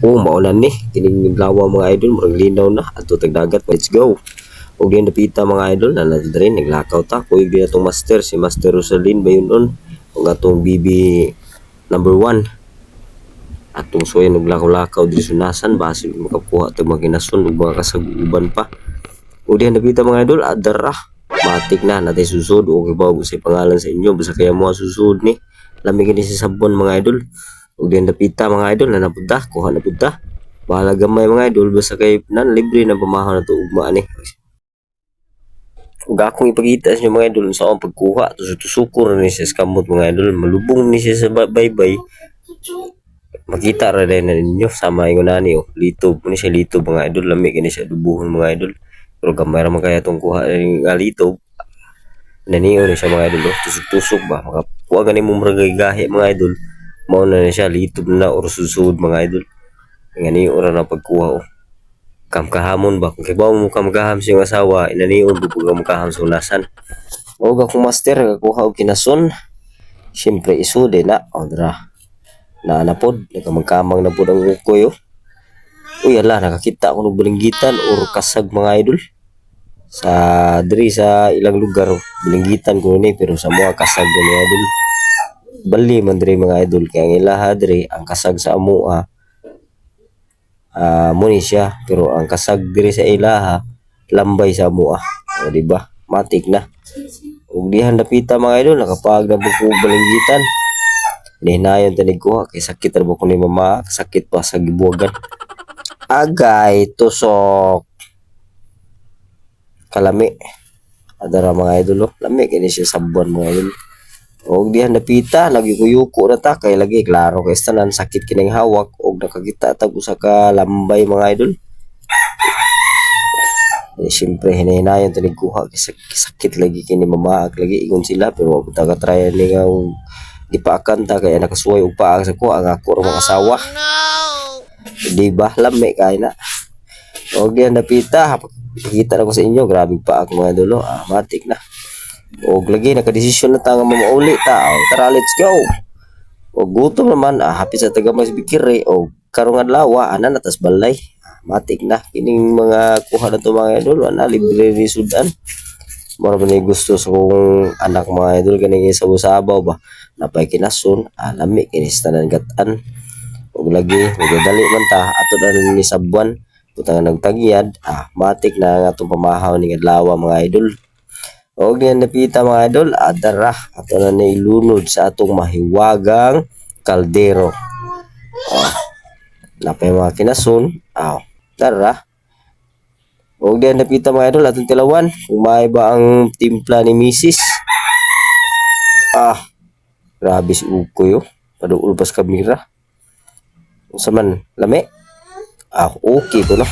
Maulan ni kining lawa mga idol, murag linaw na adto tag dagat. Let's go. Og diyan napita mga idol na nadre naglakaw ta kuig din atong master, si Master Rosalyn bayunon ug atong BB number 1 atong suwayan og lakaw-lakaw diri sunasan basin makakuha tag maginason ug mga kasaguban pa. Og diyan napita mga idol adara matik na natay susod og ibaw sa pangalan sa inyo basta kaya mo susud ni lami kini si sabon mga idol. Ug diyan napita mga idol na napunta kuha na punta bahala gamay mga idol basta kay nan libre na pamahon na to ugma ni. Ug akong ipakita sa inyo mga idol sa akong pagkuha tusuk-tusukor ni siya sa kamot mga idol, malubong ni siya sa baybay. Makita ra din ninyo sama ingon ani litob ni siya, litob mga idol, lami kini siya dubuhon mga idol. Pero gamay ra man kaya tong kuha nga litob. Naniyo ni siya mga idol, tusuk-tusok ba makakuha gani mo gahi mga idol. Mao na siya litob na or susud mga idol. Ngani ora na pagkuha kamkahamon ba kung kibaw mo kamkaham sa iyong asawa inaniyon po kamkaham sa unasan. Og akong master kuha og kinason siyempre isude na odra na napod nakamangkamang na pud ang ukoy. Uy ala nakakita ako ng balinggitan or kasag mga idol sa diri sa ilang lugar balinggitan ko ni pero sa mga kasag ni idol bali man diri mga idol kaya ang ilaha diri ang kasag sa amoa mo ni siya pero ang kasag diri sa ilaha lambay sa amoa o di ba matik na. Ug dihan napita mga idol nakapag na buko balinggitan nihinayon tanig kuha kay sakit ra ba ko ni mama sakit pa sa gibuwagan agay tusok kalami adara mga idol lami kini siya sabon mga idol. Og dihan napita lagi ko yuko na ta kay lagi klaro kay tanan sakit kining hawak og nakakita tag usa ka lambay mga idol. Siyempre hinahinayon tanig kuha kay sakit lagi kini mamaak lagi ingon sila pero wag ta ka try ni nga ipaakan ta kay nakasuway og paag sa ko ang ako ra mga asawa. Di ba lami kay na. Og diyan napita kita na ko sa inyo grabe paag mga idol matik na. Og lagi nakadesisyon na ta nga mamauli ta tara let's go. Og gutom naman hapit sa tagamay sa bikiri og karong adlaw ana na tas balay matik na kining mga kuha na to mga idol ana libre ni sudan. Mura ba ni gusto sa kong anak mga idol kaning sabaw-sabaw ba napay kinason lami kini sa tanan gatan. Og lagi nagdali man ta ato na ni sabuan putang nagtagyad matik na nga atong pamahaw ning adlaw mga idol. Og diyan napita mga idol adara ato na nailunod sa atong mahiwagang kaldero. Napay mga kinason tara. Og diyan napita mga idol atong tilawan kung may ba ang timpla ni Mrs. Grabe si ukoy paduol pas kamera unsa man lami okay ko no.